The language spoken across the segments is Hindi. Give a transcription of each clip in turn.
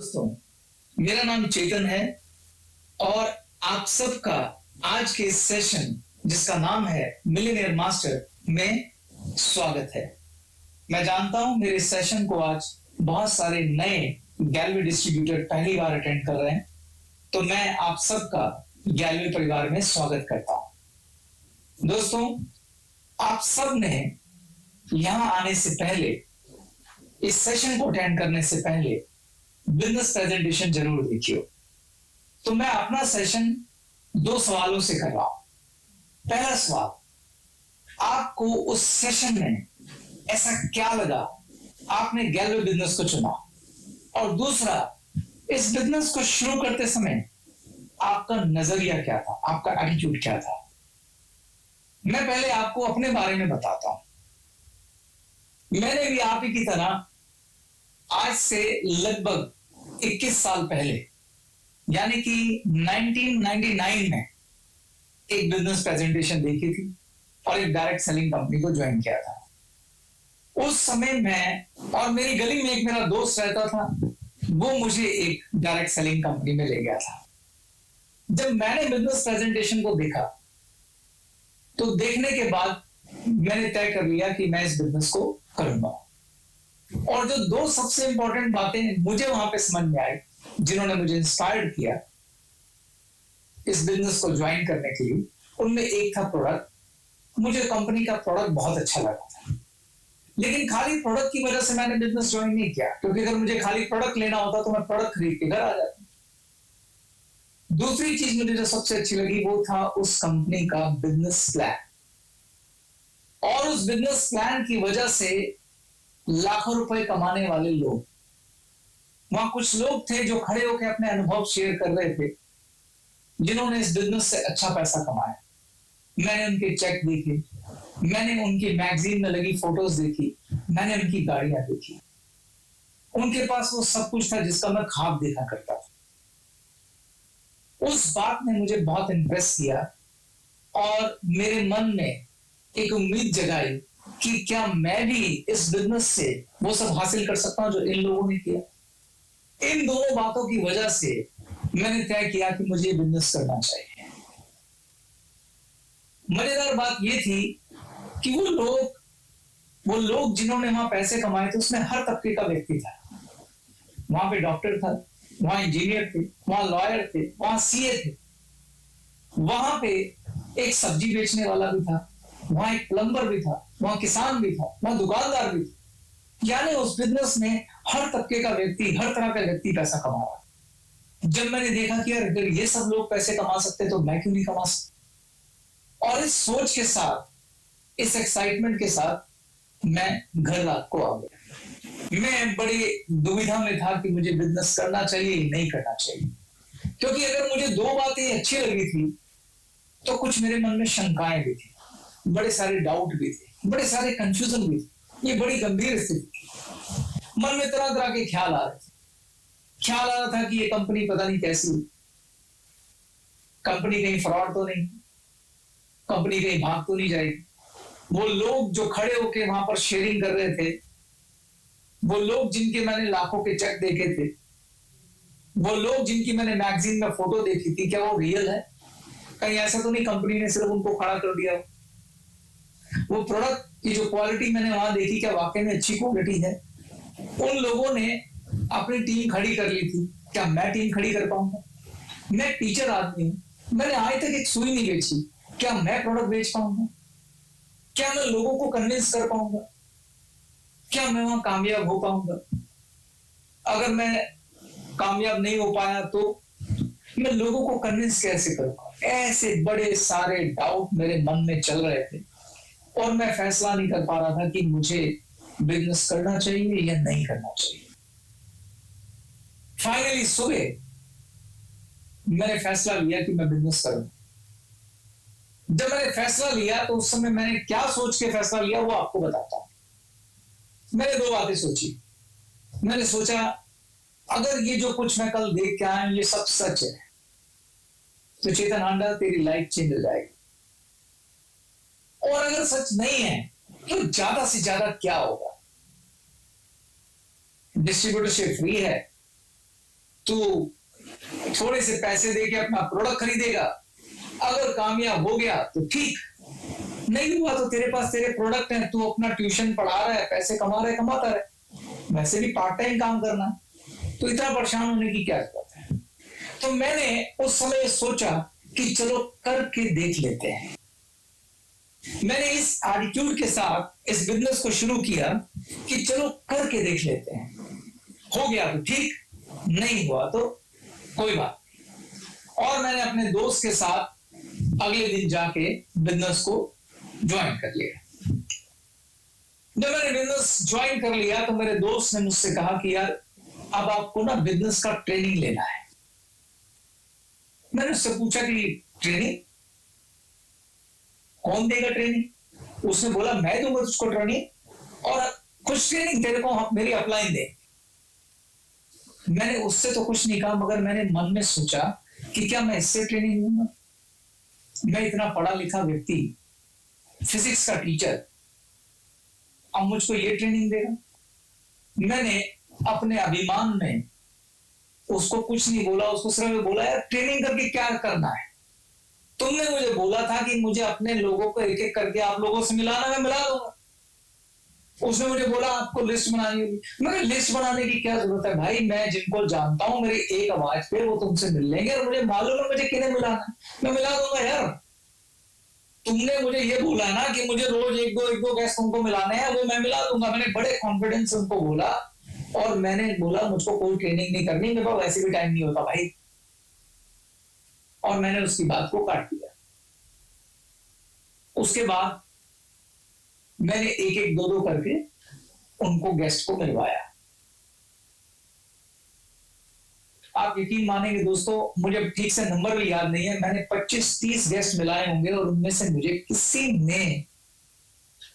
दोस्तों, मेरा नाम चेतन है और आप सबका आज के इस सेशन जिसका नाम है मिलियनेयर मास्टर में स्वागत है। मैं जानता हूं मेरे सेशन को आज बहुत सारे नए गैलरी डिस्ट्रीब्यूटर पहली बार अटेंड कर रहे हैं, तो मैं आप सबका गैलरी परिवार में स्वागत करता हूं। दोस्तों, आप सब ने यहां आने से पहले, इस सेशन को अटेंड करने से पहले बिजनेस प्रेजेंटेशन जरूर देखिए। तो मैं अपना सेशन दो सवालों से कर रहा हूं। पहला सवाल, आपको उस सेशन में ऐसा क्या लगा आपने गैलरी बिजनेस को चुना, और दूसरा, इस बिजनेस को शुरू करते समय आपका नजरिया क्या था, आपका एटीट्यूड क्या था। मैं पहले आपको अपने बारे में बताता हूं। मैंने भी आप ही की तरह आज से लगभग 21 साल पहले, यानी कि 1999 में एक बिजनेस प्रेजेंटेशन देखी थी और एक डायरेक्ट सेलिंग कंपनी को ज्वाइन किया था। उस समय मैं और मेरी गली में एक मेरा दोस्त रहता था, वो मुझे एक डायरेक्ट सेलिंग कंपनी में ले गया था। जब मैंने बिजनेस प्रेजेंटेशन को देखा तो देखने के बाद मैंने तय कर लिया कि मैं इस बिजनेस को करूंगा। और जो दो सबसे इंपॉर्टेंट बातें मुझे वहां पे समझ में आई, जिन्होंने मुझे इंस्पायर किया इस बिजनेस को ज्वाइन करने के लिए, उनमें एक था प्रोडक्ट। मुझे कंपनी का प्रोडक्ट बहुत अच्छा लगा था, लेकिन खाली प्रोडक्ट की वजह से मैंने बिजनेस ज्वाइन नहीं किया, क्योंकि अगर मुझे खाली प्रोडक्ट लेना होता तो मैं प्रोडक्ट खरीद के घर आ जाता। दूसरी चीज मुझे जो सबसे अच्छी लगी वो था उस कंपनी का बिजनेस प्लान। और उस बिजनेस प्लान की वजह से लाखों रुपए कमाने वाले लोग, वहां कुछ लोग थे जो खड़े होकर अपने अनुभव शेयर कर रहे थे, जिन्होंने इस बिजनेस से अच्छा पैसा कमाया। मैंने उनके चेक देखे, मैंने उनकी मैगजीन में लगी फोटोज देखी, मैंने उनकी गाड़ियां देखी। उनके पास वो सब कुछ था जिसका मैं ख्वाब देखा करता था। उस बात ने मुझे बहुत इंप्रेस किया और मेरे मन में एक उम्मीद जगाई कि क्या मैं भी इस बिजनेस से वो सब हासिल कर सकता हूं जो इन लोगों ने किया। इन दोनों बातों की वजह से मैंने तय किया कि मुझे बिजनेस करना चाहिए। मजेदार बात यह थी कि वो लोग जिन्होंने वहां पैसे कमाए थे, उसमें हर तबके का व्यक्ति था। वहां पे डॉक्टर था, वहां इंजीनियर थे, वहां लॉयर थे, वहां सीए थे, वहां पे एक सब्जी बेचने वाला भी था, वहां एक प्लम्बर भी था, वहां किसान भी था, वहां दुकानदार भी था। यानी उस बिजनेस में हर तबके का व्यक्ति, हर तरह का व्यक्ति पैसा कमा रहा है। जब मैंने देखा कि यार अगर ये सब लोग पैसे कमा सकते तो मैं क्यों नहीं कमा सकता। और इस सोच के साथ, इस एक्साइटमेंट के साथ मैं घर रात को आ गया। मैं बड़ी दुविधा में था कि मुझे बिजनेस करना चाहिए या नहीं करना चाहिए, क्योंकि अगर मुझे दो बातें अच्छी लगी थी तो कुछ मेरे मन में शंकाएं भी थी, बड़े सारे डाउट भी थे, बड़े सारे कंफ्यूजन भी थे। ये बड़ी गंभीर स्थिति थी। मन में तरह तरह के ख्याल आ रहे थे। ख्याल आ रहा था कि ये कंपनी पता नहीं कैसी, कंपनी कहीं फ्रॉड तो नहीं, कंपनी कहीं भाग तो नहीं जाएगी। वो लोग जो खड़े होके वहां पर शेयरिंग कर रहे थे, वो लोग जिनके मैंने लाखों के चेक देखे थे, वो लोग जिनकी मैंने मैगजीन में फोटो देखी थी, क्या वो रियल है? कहीं ऐसा तो नहीं कंपनी ने सिर्फ उनको खड़ा कर दिया? वो प्रोडक्ट की जो क्वालिटी मैंने वहां देखी, क्या वाकई में अच्छी क्वालिटी है? उन लोगों ने अपनी टीम खड़ी कर ली थी, क्या मैं टीम खड़ी कर पाऊंगा? मैं टीचर आदमी हूं, मैंने आज तक एक सुई नहीं बेची, क्या मैं प्रोडक्ट बेच पाऊंगा? क्या मैं लोगों को कन्विंस कर पाऊंगा? क्या मैं वहां कामयाब हो पाऊंगा? अगर मैं कामयाब नहीं हो पाया तो मैं लोगों को कन्विंस कैसे करूंगा? ऐसे बड़े सारे डाउट मेरे मन में चल रहे थे और मैं फैसला नहीं कर पा रहा था कि मुझे बिजनेस करना चाहिए या नहीं करना चाहिए। फाइनली सुबह मैंने फैसला लिया कि मैं बिजनेस करूंगा। जब मैंने फैसला लिया तो उस समय मैंने क्या सोच के फैसला लिया वो आपको बताता हूं। मैंने दो बातें सोची। मैंने सोचा अगर ये जो कुछ मैं कल देख के आया ये सब सच है तो चेतन हांडा तेरी लाइफ चेंज हो जाएगी, और अगर सच नहीं है तो ज्यादा से ज्यादा क्या होगा? डिस्ट्रीब्यूटरशिप फ्री है, तू थोड़े से पैसे देके अपना प्रोडक्ट खरीदेगा, अगर कामयाब हो गया तो ठीक, नहीं हुआ तो तेरे पास तेरे प्रोडक्ट हैं, तू अपना ट्यूशन पढ़ा रहा है, पैसे कमा रहा है, कमाता रहे, वैसे भी पार्ट टाइम काम करना, तो इतना परेशान होने की क्या जरूरत है। तो मैंने उस समय सोचा कि चलो करके देख लेते हैं। मैंने इस एटीट्यूड के साथ इस बिजनेस को शुरू किया कि चलो करके देख लेते हैं, हो गया तो ठीक, नहीं हुआ तो कोई बात नहीं। और मैंने अपने दोस्त के साथ अगले दिन जाके बिजनेस को ज्वाइन कर लिया। जब मैंने बिजनेस ज्वाइन कर लिया तो मेरे दोस्त ने मुझसे कहा कि यार अब आपको ना बिजनेस का ट्रेनिंग लेना है। मैंने उससे पूछा कि ट्रेनिंग कौन देगा ट्रेनिंग? उसने बोला मैं दूंगा उसको ट्रेनिंग, और कुछ ट्रेनिंग तेरे को मेरी अपलाइन दे। मैंने उससे तो कुछ नहीं कहा, मगर मैंने मन में सोचा कि क्या मैं इससे ट्रेनिंग दूंगा? मैं इतना पढ़ा लिखा व्यक्ति, फिजिक्स का टीचर, अब मुझको ये ट्रेनिंग देगा? मैंने अपने अभिमान में उसको कुछ नहीं बोला, उसको सिर्फ बोला यार ट्रेनिंग करके क्या करना है? तुमने मुझे बोला था कि मुझे अपने लोगों को एक एक करके आप लोगों से मिलाना, मैं मिला दूंगा। उसने मुझे बोला आपको लिस्ट बनानी होगी। मगर लिस्ट बनाने की क्या जरूरत है भाई, मैं जिनको जानता हूं मेरी एक आवाज पे वो तुमसे मिल लेंगे, और मुझे मालूम है मुझे किन्हें मिलाना है, मैं मिला दूंगा यार। तुमने मुझे ये बोला ना कि मुझे रोज एक दो गैस तुमको मिलाने हैं, वो मैं मिला दूंगा। मैंने बड़े कॉन्फिडेंस से उनको बोला, और मैंने बोला मुझको कोई ट्रेनिंग नहीं करनी, मेरे पास वैसे भी टाइम नहीं होता भाई। और मैंने उसकी बात को काट दिया। उसके बाद मैंने एक एक दो करके उनको गेस्ट को मिलवाया। आप यकीन मानेंगे दोस्तों, मुझे ठीक से नंबर भी याद नहीं है, मैंने 25-30 गेस्ट मिलाए होंगे, और उनमें से मुझे किसी ने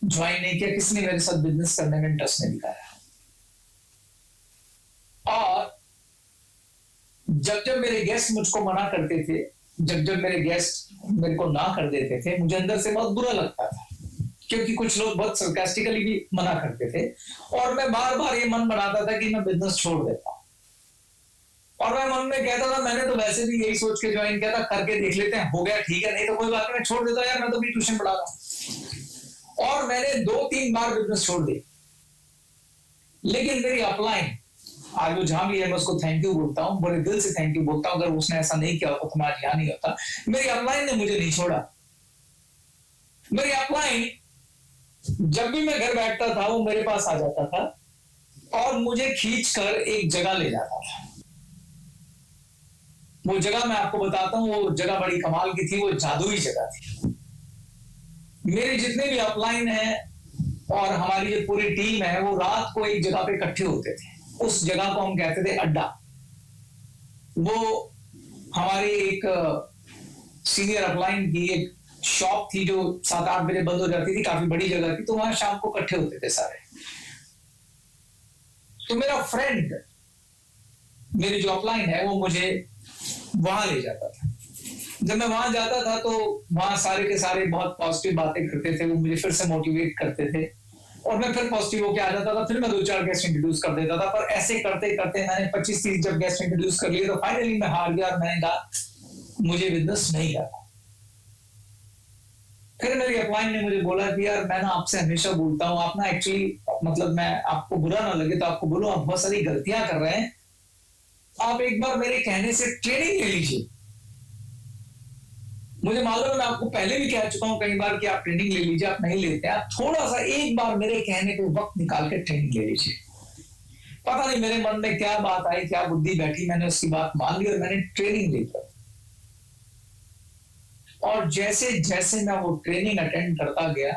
ज्वाइन नहीं किया, किसी ने मेरे साथ बिजनेस करने में इंटरेस्ट नहीं दिखाया। और जब जब मेरे गेस्ट मुझको मना करते थे, जब जब मेरे गेस्ट मेरे को ना कर देते थे, मुझे अंदर से बहुत बुरा लगता था, क्योंकि कुछ लोग बहुत सरकास्टिकली भी मना करते थे, और मैं बार बार ये मन बनाता था कि मैं बिजनेस छोड़ देता हूं। और मैं मन में कहता था मैंने तो वैसे भी यही सोच के ज्वाइन किया था, करके देख लेते हैं, हो गया ठीक है, नहीं तो कोई बात नहीं, मैं छोड़ देता यार, मैं तो भी ट्यूशन पढ़ा रहा। और मैंने 2-3 बार बिजनेस छोड़ दी। लेकिन मेरी अपलाइन, आज वो जहां भी है मैं उसको थैंक यू बोलता हूं, बड़े दिल से थैंक यू बोलता हूं। अगर उसने ऐसा नहीं किया होता तो मैं आज यहां नहीं होता। मेरी अपलाइन ने मुझे नहीं छोड़ा। मेरी अपलाइन जब भी मैं घर बैठता था वो मेरे पास आ जाता था, और मुझे खींचकर एक जगह ले जाता था। वो जगह मैं आपको बताता हूं, वो जगह बड़ी कमाल की थी, वो जादुई जगह थी। मेरे जितने भी अपलाइन है और हमारी जो पूरी टीम है, वो रात को एक जगह पे इकट्ठे होते थे। उस जगह को हम कहते थे अड्डा। वो हमारी एक सीनियर अपलाइन की एक शॉप थी जो 7-8 बजे बंद हो जाती थी, काफी बड़ी जगह थी, तो वहां शाम को इकट्ठे होते थे सारे। तो मेरा फ्रेंड, मेरी जो अपलाइन है, वो मुझे वहां ले जाता था। जब मैं वहां जाता था तो वहां सारे के सारे बहुत पॉजिटिव बातें करते थे, वो मुझे फिर से मोटिवेट करते थे, और मैं फिर पॉजिटिव होके आ जाता था। फिर मैं 2-4 गेस्ट इंट्रोड्यूस कर देता था, पर ऐसे करते करते मैंने 25-30 जब गेस्ट इंट्रोड्यूस कर लिए तो फाइनली मैं हार गया, और मैंने कहा मुझे बिजनेस नहीं करना। फिर मेरी अपलाइन ने मुझे बोला कि यार मैं ना आपसे हमेशा बोलता हूँ, आप ना एक्चुअली, मतलब मैं आपको बुरा ना लगे तो आपको बोलो, आप बहुत सारी गलतियां कर रहे हैं, आप एक बार मेरे कहने से ट्रेनिंग ले लीजिए। मुझे मालूम है, मैं आपको पहले भी कह चुका हूं कई बार कि आप ट्रेनिंग ले लीजिए, आप नहीं लेते, आप थोड़ा सा एक बार मेरे कहने पे वक्त निकाल के ट्रेनिंग ले लीजिए। पता नहीं मेरे मन में क्या बात आई, क्या बुद्धि बैठी, मैंने उसकी बात मान ली और मैंने ट्रेनिंग ली। और जैसे जैसे मैं वो ट्रेनिंग अटेंड करता गया,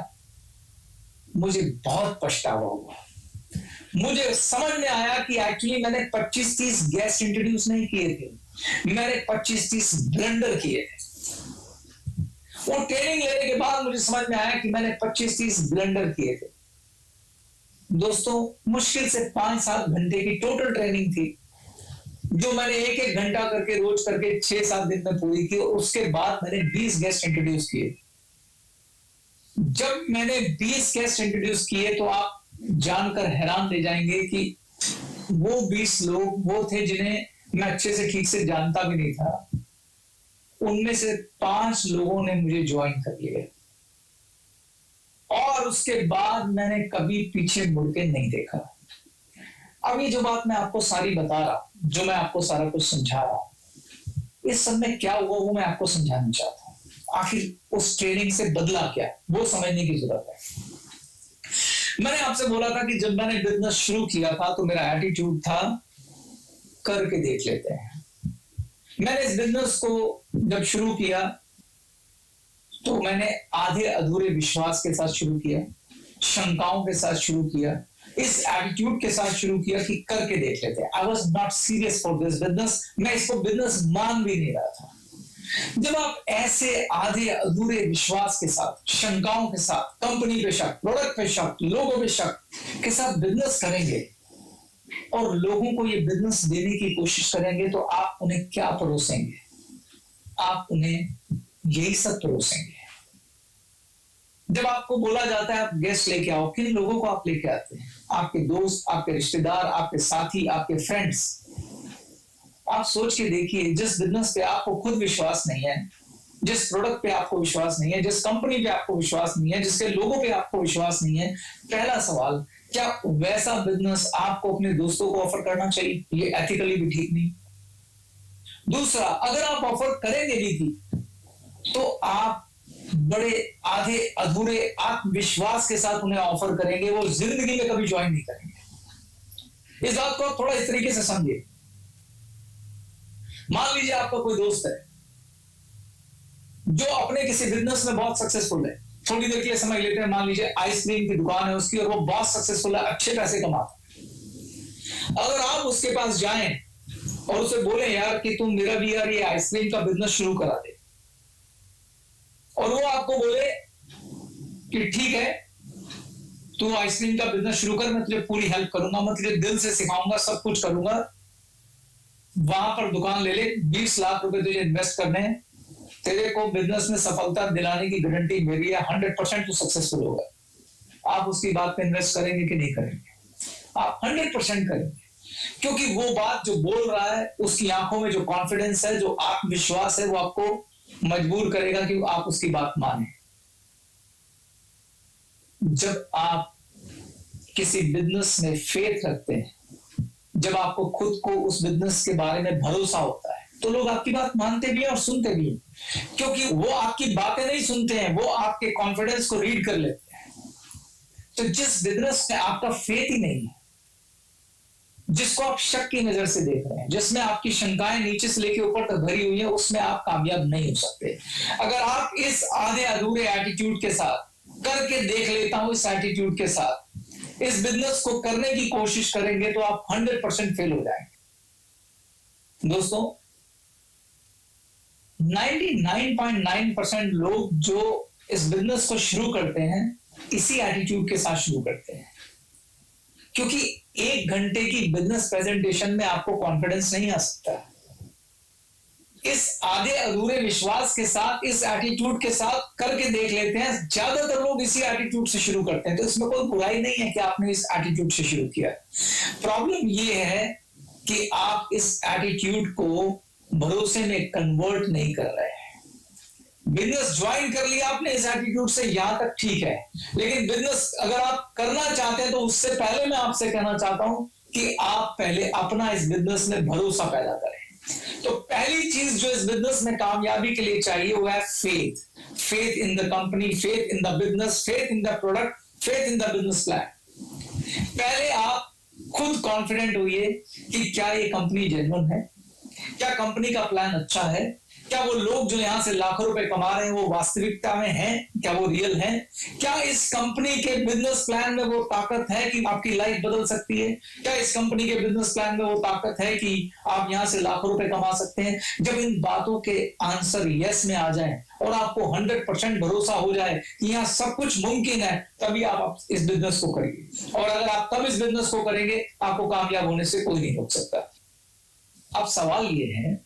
मुझे बहुत पछतावा हुआ। मुझे समझ में आया कि एक्चुअली मैंने 25-30 गेस्ट इंट्रोड्यूस नहीं किए थे, मैंने 25-30 ब्लंडर किए थे। वो ट्रेनिंग लेने के बाद मुझे समझ में आया कि मैंने 25-30 ब्लंडर किए थे। दोस्तों, मुश्किल से 5-7 घंटे की टोटल ट्रेनिंग थी, जो मैंने 1-1 घंटा करके रोज करके 6-7 दिन में पूरी की। और उसके बाद मैंने 20 गेस्ट इंट्रोड्यूस किए। जब मैंने 20 गेस्ट इंट्रोड्यूस किए तो आप जानकर हैरान रह जाएंगे कि वो 20 लोग वो थे जिन्हें मैं अच्छे से ठीक से जानता भी नहीं था, उनमें से 5 लोगों ने मुझे ज्वाइन कर लिया और उसके बाद मैंने कभी पीछे मुड़ के नहीं देखा। अब ये जो बात मैं आपको सारी बता रहा, जो मैं आपको सारा कुछ समझा रहा हूं, इस सब में क्या हुआ वो मैं आपको समझाना चाहता हूं। आखिर उस ट्रेनिंग से बदला क्या, वो समझने की जरूरत है। मैंने आपसे बोला था कि जब मैंने बिजनेस शुरू किया था तो मेरा एटीट्यूड था करके देख लेते हैं। मैंने इस बिजनेस को जब शुरू किया तो मैंने आधे अधूरे विश्वास के साथ शुरू किया, शंकाओं के साथ शुरू किया, इस एटीट्यूड के साथ शुरू किया कि करके देख लेते हैं। I was not serious for this business, मैं इसको बिजनेस मान भी नहीं रहा था। जब आप ऐसे आधे अधूरे विश्वास के साथ, शंकाओं के साथ, कंपनी पे शक, प्रोडक्ट पे शक, लोगों पे शक के साथ बिजनेस करेंगे और लोगों को ये बिजनेस देने की कोशिश करेंगे तो आप उन्हें क्या परोसेंगे? आप उन्हें यही सब परोसेंगे। जब आपको बोला जाता है आप गेस्ट लेके आओ, किन लोगों को आप लेके आते हैं? आपके दोस्त, आपके रिश्तेदार, आपके साथी, आपके फ्रेंड्स। आप सोच के देखिए, जिस बिजनेस पे आपको खुद विश्वास नहीं है, जिस प्रोडक्ट पे आपको विश्वास नहीं है, जिस कंपनी पे आपको विश्वास नहीं है, जिसके लोगों पे आपको विश्वास नहीं है, पहला सवाल, क्या वैसा बिजनेस आपको अपने दोस्तों को ऑफर करना चाहिए? ये एथिकली भी ठीक नहीं। दूसरा, अगर आप ऑफर करेंगे भी तो आप बड़े आधे अधूरे आत्मविश्वास के साथ उन्हें ऑफर करेंगे, वो जिंदगी में कभी ज्वाइन नहीं करेंगे। इस बात को थोड़ा इस तरीके से समझिए। मान लीजिए आपका कोई दोस्त है जो अपने किसी बिजनेस में बहुत सक्सेसफुल है, थोड़ी देर के लिए समझ लेते हैं, मान लीजिए आइसक्रीम की दुकान है उसकी और वो बहुत सक्सेसफुल है, अच्छे पैसे कमाता है। अगर आप उसके पास जाएं और उसे बोले यार कि तुम मेरा भी यार ये आइसक्रीम का बिजनेस शुरू करा दे, और वो आपको बोले कि ठीक है तू आइसक्रीम का बिजनेस शुरू कर, मैं तुझे पूरी हेल्प करूंगा, मैं तुझे दिल से सिखाऊंगा, सब कुछ करूंगा, वहां पर दुकान ले ले, 20 लाख रुपए तुझे इन्वेस्ट करने हैं, तेरे को बिजनेस में सफलता दिलाने की गारंटी मेरी है, 100% तू सक्सेसफुल होगा। आप उसकी बात पे इन्वेस्ट करेंगे कि नहीं करेंगे? आप 100% करेंगे, क्योंकि वो बात जो बोल रहा है उसकी आंखों में जो कॉन्फिडेंस है, जो आत्मविश्वास है, वो आपको मजबूर करेगा कि आप उसकी बात माने। जब आप किसी बिजनेस में फेथ रखते हैं, जब आपको खुद को उस बिजनेस के बारे में भरोसा होता है, तो लोग आपकी बात मानते भी हैं और सुनते भी हैं, क्योंकि वो आपकी बातें नहीं सुनते हैं, वो आपके कॉन्फिडेंस को रीड कर लेते हैं। तो जिस बिजनेस में आपका फेथ ही नहीं है, जिसको आप शक की नजर से देख रहे हैं, जिसमें आपकी शंकाएं नीचे से लेकर ऊपर तक भरी हुई है, उसमें आप कामयाब नहीं हो सकते। अगर आप इस आधे अधूरे एटीट्यूड के साथ, करके देख लेता हूं इस एटीट्यूड के साथ इस बिजनेस को करने की कोशिश करेंगे तो आप 100% फेल हो जाएंगे। दोस्तों, 99.9% लोग जो इस बिजनेस को शुरू करते हैं इसी एटीट्यूड के साथ शुरू करते हैं, क्योंकि 1 घंटे की बिजनेस प्रेजेंटेशन में आपको कॉन्फिडेंस नहीं आ सकता। इस आधे अधूरे विश्वास के साथ, इस एटीट्यूड के साथ करके देख लेते हैं। ज्यादातर लोग इसी एटीट्यूड से शुरू करते हैं, तो इसमें कोई बुराई नहीं है कि आपने इस एटीट्यूड से शुरू किया। प्रॉब्लम यह है कि आप इस एटीट्यूड को भरोसे में कन्वर्ट नहीं कर रहे हैं। बिजनेस ज्वाइन कर लिया आपने इस एटीट्यूड से, यहां तक ठीक है, लेकिन बिजनेस अगर आप करना चाहते हैं तो उससे पहले मैं आपसे कहना चाहता हूं कि आप पहले अपना इस बिजनेस में भरोसा पैदा करें। तो पहली चीज जो इस बिजनेस में कामयाबी के लिए चाहिए वो है faith. Faith in the company, faith in the business, faith in the product, faith in the business plan. पहले आप खुद कॉन्फिडेंट होइए कि क्या ये कंपनी जेन्युइन है, क्या कंपनी का प्लान अच्छा है, क्या वो लोग जो यहां से लाखों रुपए कमा रहे हैं वो वास्तविकता में हैं, क्या वो रियल हैं, क्या इस कंपनी के बिजनेस प्लान में वो ताकत है कि आपकी लाइफ बदल सकती है, क्या इस कंपनी के बिजनेस प्लान में वो ताकत है कि आप यहां से लाखों रुपए कमा सकते हैं। जब इन बातों के आंसर यस में आ जाए और आपको 100% भरोसा हो जाए कि यहाँ सब कुछ मुमकिन है, तभी आप इस बिजनेस को करिए। और अगर आप तब इस बिजनेस को करेंगे, आपको कामयाब होने से कोई नहीं रोक सकता। अब सवाल ये है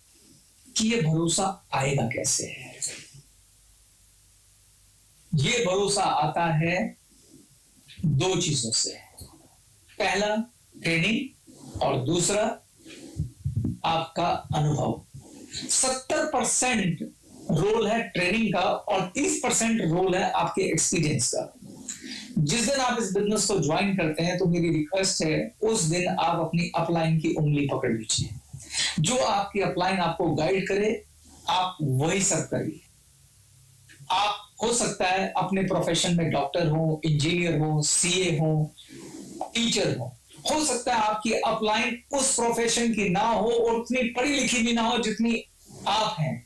कि ये भरोसा आएगा कैसे? ये भरोसा आता है 2 चीजों से। पहला ट्रेनिंग और दूसरा आपका अनुभव। 70% रोल है ट्रेनिंग का और 30% रोल है आपके एक्सपीरियंस का। जिस दिन आप इस बिजनेस को ज्वाइन करते हैं तो मेरी रिक्वेस्ट है उस दिन आप अपनी अपलाइन की उंगली पकड़ लीजिए। जो आपकी अपलाइन आपको गाइड करे आप वही सब करिए। आप हो सकता है अपने प्रोफेशन में डॉक्टर हो, इंजीनियर हो, सीए हो, टीचर हो सकता है आपकी अपलाइन उस प्रोफेशन की ना हो और उतनी पढ़ी लिखी भी ना हो जितनी आप हैं,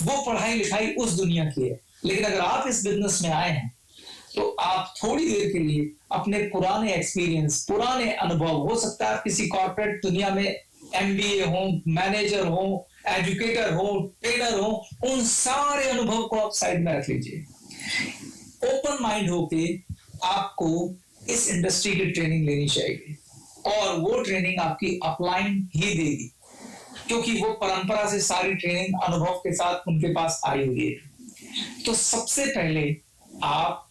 वो पढ़ाई लिखाई उस दुनिया की है। लेकिन अगर आप इस बिजनेस में आए हैं तो आप थोड़ी देर के लिए अपने पुराने एक्सपीरियंस, पुराने अनुभव, हो सकता है आप किसी कॉर्पोरेट दुनिया में एमबीए हो, मैनेजर हो, एजुकेटर हो, ट्रेनर हो, उन सारे अनुभव को आप साइड में रख लीजिए। ओपन माइंड होके आपको इस इंडस्ट्री की ट्रेनिंग लेनी चाहिए और वो ट्रेनिंग आपकी अपलाइन ही देगी, क्योंकि वो परंपरा से सारी ट्रेनिंग अनुभव के साथ उनके पास आई हुई है। तो सबसे पहले आप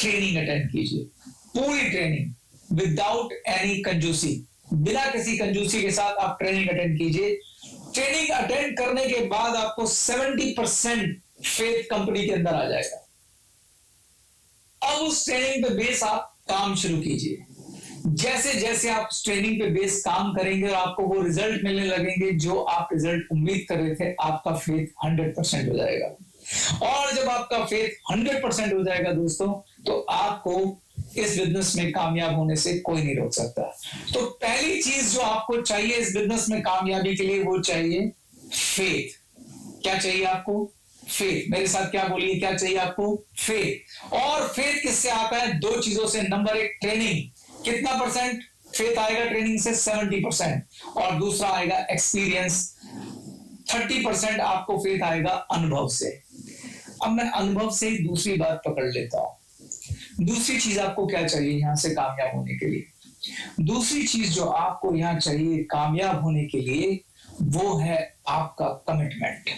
ट्रेनिंग अटेंड कीजिए, पूरी ट्रेनिंग विदाउट एनी कंजूसी, बिना किसी कंजूसी के साथ आप ट्रेनिंग अटेंड कीजिए। ट्रेनिंग अटेंड करने के बाद आपको 70% फेथ कंपनी के अंदर आ जाएगा। अब उस ट्रेनिंग पे बेस आप काम शुरू कीजिए। जैसे जैसे आप ट्रेनिंग पे बेस काम करेंगे और आपको वो रिजल्ट मिलने लगेंगे जो आप रिजल्ट उम्मीद कर रहे थे, आपका फेथ 100% हो जाएगा। और जब आपका फेथ 100% हो जाएगा दोस्तों, तो आपको इस बिजनेस में कामयाब होने से कोई नहीं रोक सकता। तो पहली चीज जो आपको चाहिए इस बिजनेस में कामयाबी के लिए, वो चाहिए फेथ। क्या चाहिए आपको? फेथ। मेरे साथ क्या बोलिए, क्या चाहिए आपको? फेथ। और फेथ किससे आता है? दो चीजों से। नंबर एक, ट्रेनिंग। कितना परसेंट फेथ आएगा ट्रेनिंग से? 70%। और दूसरा आएगा एक्सपीरियंस, 30% आपको फेथ आएगा अनुभव से। अब मैं अनुभव से ही दूसरी बात पकड़ लेता हूं। दूसरी चीज आपको क्या चाहिए यहां से कामयाब होने के लिए? दूसरी चीज जो आपको यहां चाहिए कामयाब होने के लिए, वो है आपका कमिटमेंट।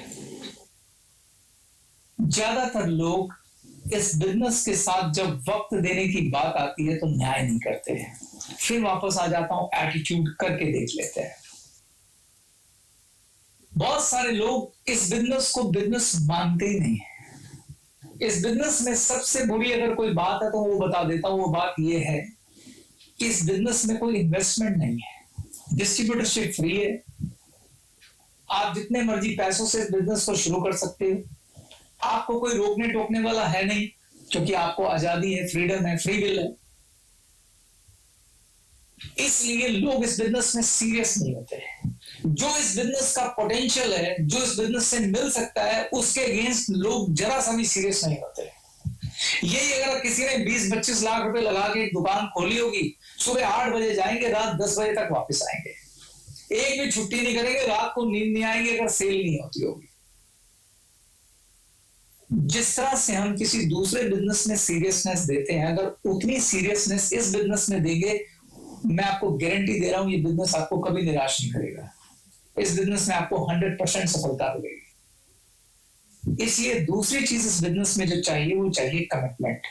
ज्यादातर लोग इस बिजनेस के साथ जब वक्त देने की बात आती है तो न्याय नहीं करते हैं। फिर वापस आ जाता हूं, एटीट्यूड करके देख लेते हैं। बहुत सारे लोग इस बिजनेस को बिजनेस मानते ही नहीं है। इस बिजनेस में सबसे बुरी अगर कोई बात है तो वो बता देता हूं। वो बात ये है कि इस बिजनेस में कोई इन्वेस्टमेंट नहीं है, डिस्ट्रीब्यूटरशिप फ्री है। आप जितने मर्जी पैसों से इस बिजनेस को शुरू कर सकते हो। आपको कोई रोकने टोकने वाला है नहीं, क्योंकि आपको आजादी है, फ्रीडम है, फ्री विल है। इसलिए लोग इस बिजनेस में सीरियस नहीं होते। जो इस बिजनेस का पोटेंशियल है, जो इस बिजनेस से मिल सकता है, उसके अगेंस्ट लोग जरा सा भी सीरियस नहीं होते। यही अगर किसी ने 20-25 लाख रुपए लगा के एक दुकान खोली होगी, सुबह 8 बजे जाएंगे, रात 10 बजे तक वापस आएंगे, एक भी छुट्टी नहीं करेंगे, रात को नींद नहीं आएंगे अगर सेल नहीं होती होगी। जिस तरह से हम किसी दूसरे बिजनेस में सीरियसनेस देते हैं, अगर उतनी सीरियसनेस इस बिजनेस में देंगे, मैं आपको गारंटी दे रहा हूं ये बिजनेस आपको कभी निराश नहीं करेगा। इस बिजनेस में आपको 100% सफलता मिलेगी। इसलिए दूसरी चीज इस बिजनेस में जो चाहिए वो चाहिए कमिटमेंट।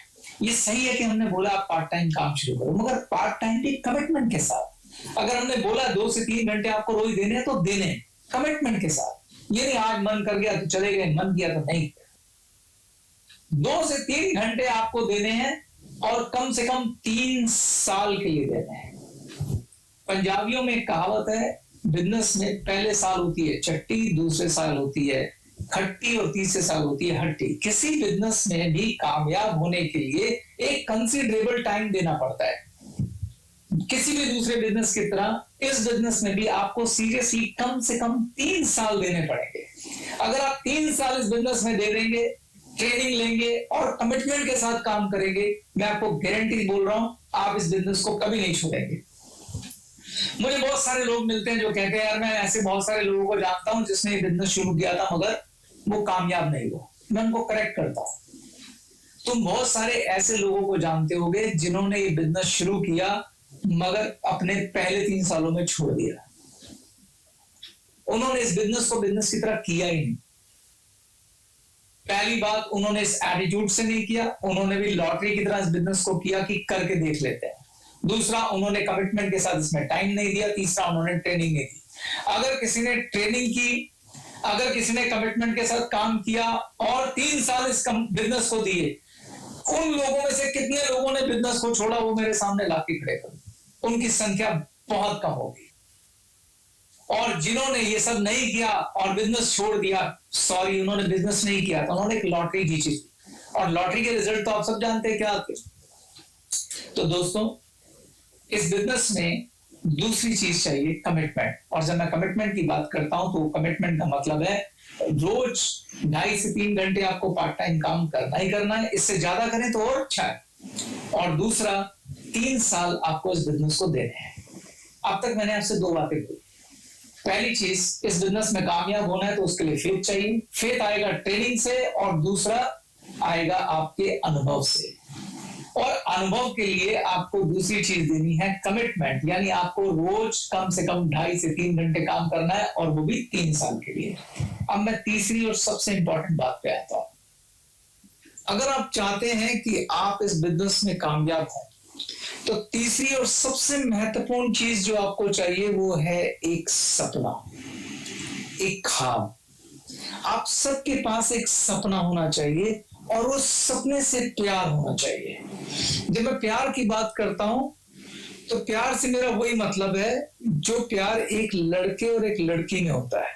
ये सही है कि हमने बोला आप पार्ट टाइम काम शुरू करो, मगर पार्ट टाइम भी कमिटमेंट के साथ। अगर हमने बोला 2 से 3 घंटे आपको रोज देने हैं तो देने, कमिटमेंट के साथ। ये नहीं आज मन कर गया तो चले गए, मन किया तो नहीं। 2 से 3 घंटे आपको देने हैं और कम से कम 3 साल के लिए देने हैं। पंजाबियों में एक कहावत है, बिजनेस में पहले साल होती है चट्टी, दूसरे साल होती है खट्टी और तीसरे साल होती है हट्टी। किसी बिजनेस में भी कामयाब होने के लिए एक कंसिडरेबल टाइम देना पड़ता है। किसी भी दूसरे बिजनेस की तरह इस बिजनेस में भी आपको सीरियसली कम से कम 3 साल देने पड़ेंगे। अगर आप 3 साल इस बिजनेस में दे देंगे, ट्रेनिंग लेंगे और कमिटमेंट के साथ काम करेंगे, मैं आपको गारंटी बोल रहा हूं आप इस बिजनेस को कभी नहीं छोड़ेंगे। मुझे बहुत सारे लोग मिलते हैं जो कहते हैं यार मैं ऐसे बहुत सारे लोगों को जानता हूं जिसने ये बिजनेस शुरू किया था मगर वो कामयाब नहीं हुआ। मैं उनको करेक्ट करता हूं, तुम बहुत सारे ऐसे लोगों को जानते होगे जिन्होंने ये बिजनेस शुरू किया मगर अपने पहले 3 सालों में छोड़ दिया। उन्होंने इस बिजनेस को बिजनेस की तरह किया ही नहीं। पहली बात, उन्होंने इस एटीट्यूड से नहीं किया, उन्होंने भी लॉटरी की तरह इस बिजनेस को किया कि करके देख लेते हैं। दूसरा, उन्होंने कमिटमेंट के साथ इसमें टाइम नहीं दिया। तीसरा, उन्होंने ट्रेनिंग नहीं दी। अगर किसी ने ट्रेनिंग की, अगर किसी ने कमिटमेंट के साथ काम किया और 3 साल इस बिजनेस को दिए, उन लोगों में से कितने लोगों ने बिजनेस को छोड़ा, वो मेरे सामने लाके खड़े कर। उनकी संख्या बहुत कम होगी। और जिन्होंने ये सब नहीं किया और बिजनेस छोड़ दिया, सॉरी, उन्होंने बिजनेस नहीं किया था, उन्होंने एक लॉटरी जीती। और लॉटरी के रिजल्ट तो आप सब जानते हैं क्या आते। तो दोस्तों, इस बिजनेस में दूसरी चीज चाहिए, कमिटमेंट। और जब मैं कमिटमेंट की बात करता हूं तो कमिटमेंट का मतलब है रोज 2.5 से 3 घंटे आपको पार्ट टाइम काम करना ही करना है। इससे ज्यादा करें तो और अच्छा है। और दूसरा, 3 साल आपको इस बिजनेस को देने हैं। अब तक मैंने आपसे 2 बातें बोली। पहली चीज, इस बिजनेस में कामयाब होना है तो उसके लिए फेथ चाहिए। फेथ आएगा ट्रेनिंग से, और दूसरा आएगा आपके अनुभव से। और अनुभव के लिए आपको दूसरी चीज देनी है, कमिटमेंट। यानी आपको रोज कम से कम 2.5 से 3 घंटे काम करना है, और वो भी 3 साल के लिए। अब मैं तीसरी और सबसे इंपॉर्टेंट बात पे आता हूं। अगर आप चाहते हैं कि आप इस बिजनेस में कामयाब हो, तो तीसरी और सबसे महत्वपूर्ण चीज जो आपको चाहिए वो है एक सपना, एक ख्वाब। आप सबके पास एक सपना होना चाहिए, और उस सपने से प्यार होना चाहिए। जब मैं प्यार की बात करता हूं तो प्यार से मेरा वही मतलब है जो प्यार एक लड़के और एक लड़की में होता है।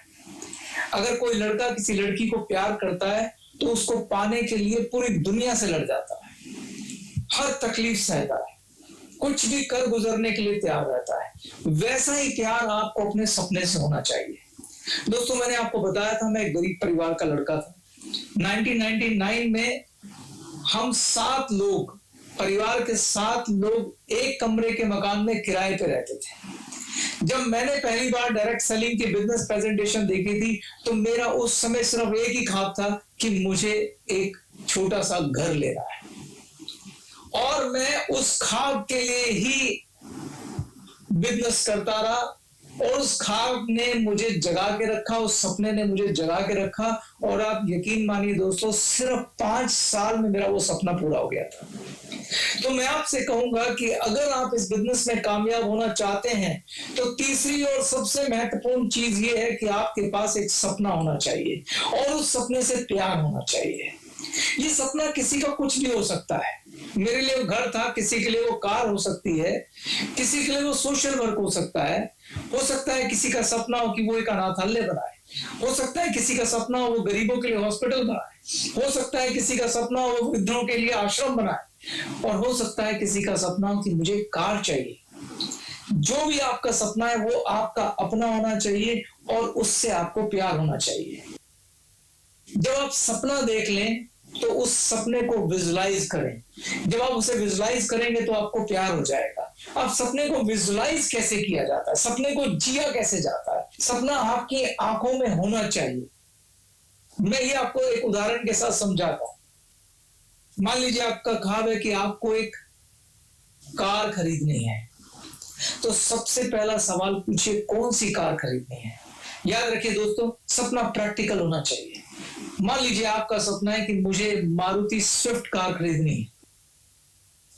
अगर कोई लड़का किसी लड़की को प्यार करता है तो उसको पाने के लिए पूरी दुनिया से लड़ जाता है, हर तकलीफ सहता है, कुछ भी कर गुजरने के लिए तैयार रहता है। वैसा ही प्यार आपको अपने सपने से होना चाहिए। दोस्तों, मैंने आपको बताया था मैं एक गरीब परिवार का लड़का था। 1999 में हम 7 लोग, परिवार के 7 लोग एक कमरे के मकान में किराए पे रहते थे। जब मैंने पहली बार डायरेक्ट सेलिंग की बिजनेस प्रेजेंटेशन देखी थी तो मेरा उस समय सिर्फ एक ही ख्वाब था कि मुझे एक छोटा सा घर लेना है। और मैं उस ख्वाब के लिए ही बिजनेस करता रहा, और उस ख्वाब ने मुझे जगा के रखा, उस सपने ने मुझे जगा के रखा। और आप यकीन मानिए दोस्तों, सिर्फ 5 साल में मेरा वो सपना पूरा हो गया था। तो मैं आपसे कहूंगा कि अगर आप इस बिजनेस में कामयाब होना चाहते हैं तो तीसरी और सबसे महत्वपूर्ण चीज ये है कि आपके पास एक सपना होना चाहिए, और उस सपने से प्यार होना चाहिए। ये सपना किसी का कुछ भी हो सकता है। मेरे लिए वो घर था, किसी के लिए वो कार हो सकती है, किसी के लिए वो सोशल वर्क हो सकता है किसी का सपना हो कि वो एक अनाथालय बनाए, हो सकता है किसी का सपना हो वो गरीबों के लिए हॉस्पिटल बनाए, हो सकता है किसी का सपना हो वो वृद्धों के लिए आश्रम बनाए, और हो सकता है किसी का सपना हो कि मुझे कार चाहिए। जो भी आपका सपना है वो आपका अपना होना चाहिए, और उससे आपको प्यार होना चाहिए। जब आप सपना देख लें तो उस सपने को विजुलाइज करें। जब आप उसे विजुलाइज करेंगे तो आपको प्यार हो जाएगा। अब सपने को विजुलाइज कैसे किया जाता है, सपने को जिया कैसे जाता है? सपना आपकी आंखों में होना चाहिए। मैं ये आपको एक उदाहरण के साथ समझाता हूं। मान लीजिए आपका ख्वाब है कि आपको एक कार खरीदनी है, तो सबसे पहला सवाल पूछिए कौन सी कार खरीदनी है। याद रखिए दोस्तों, सपना प्रैक्टिकल होना चाहिए। मान लीजिए आपका सपना है कि मुझे मारुति स्विफ्ट कार खरीदनी है,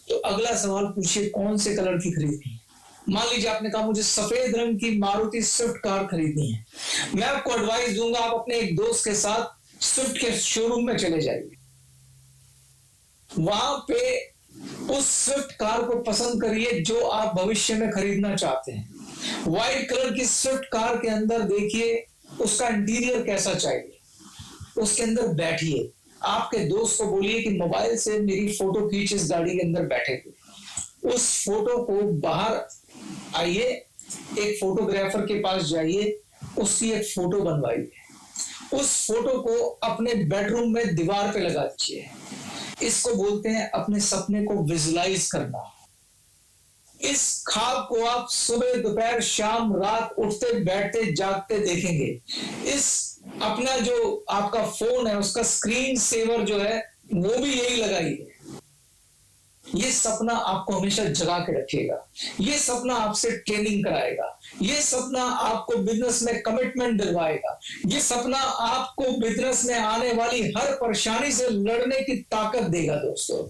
तो अगला सवाल पूछिए कौन से कलर की खरीदनी है। मान लीजिए आपने कहा मुझे सफेद रंग की मारुति स्विफ्ट कार खरीदनी है। मैं आपको एडवाइस दूंगा, आप अपने एक दोस्त के साथ स्विफ्ट के शोरूम में चले जाइए, वहां पे उस स्विफ्ट कार को पसंद करिए जो आप भविष्य में खरीदना चाहते हैं। व्हाइट कलर की स्विफ्ट कार के अंदर देखिए उसका इंटीरियर कैसा चाहिए, उसके अंदर बैठिए, आपके दोस्त को बोलिए कि मोबाइल से मेरी फोटो खींच इस गाड़ी के अंदर बैठे हुए। उस फोटो को बाहर आइए, एक फोटोग्राफर के पास जाइए, उसकी एक फोटो बनवाइए, उस फोटो को अपने बेडरूम में दीवार पे लगा दीजिए। इसको बोलते हैं अपने सपने को विजुलाइज करना। इस ख्वाब को आप सुबह दोपहर शाम रात उठते बैठते जागते देखेंगे। इस अपना जो आपका फोन है उसका स्क्रीन सेवर जो है वो भी यही लगाइए। ये सपना आपको हमेशा जगा के रखेगा, ये सपना आपसे ट्रेनिंग कराएगा, ये सपना आपको बिजनेस में कमिटमेंट दिलवाएगा, ये सपना आपको बिजनेस में आने वाली हर परेशानी से लड़ने की ताकत देगा। दोस्तों,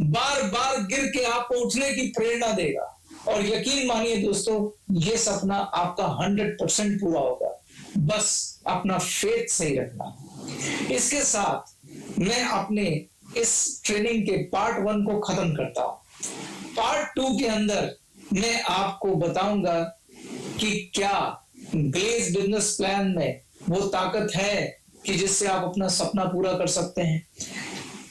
बार बार गिर के आपको उठने की प्रेरणा देगा। और यकीन मानिए दोस्तों, ये सपना आपका 100% पूरा होगा। बस अपना फेथ सही रखना। इसके साथ मैं अपने इस ट्रेनिंग के पार्ट 1 को खत्म करता हूं। पार्ट 2 के अंदर मैं आपको बताऊंगा कि क्या ग्लेज बिजनेस प्लान में वो ताकत है कि जिससे आप अपना सपना पूरा कर सकते हैं।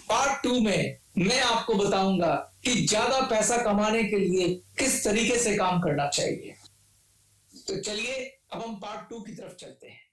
पार्ट 2 में मैं आपको बताऊंगा कि ज्यादा पैसा कमाने के लिए किस तरीके से काम करना चाहिए। तो चलिए अब हम पार्ट 2 की तरफ चलते हैं।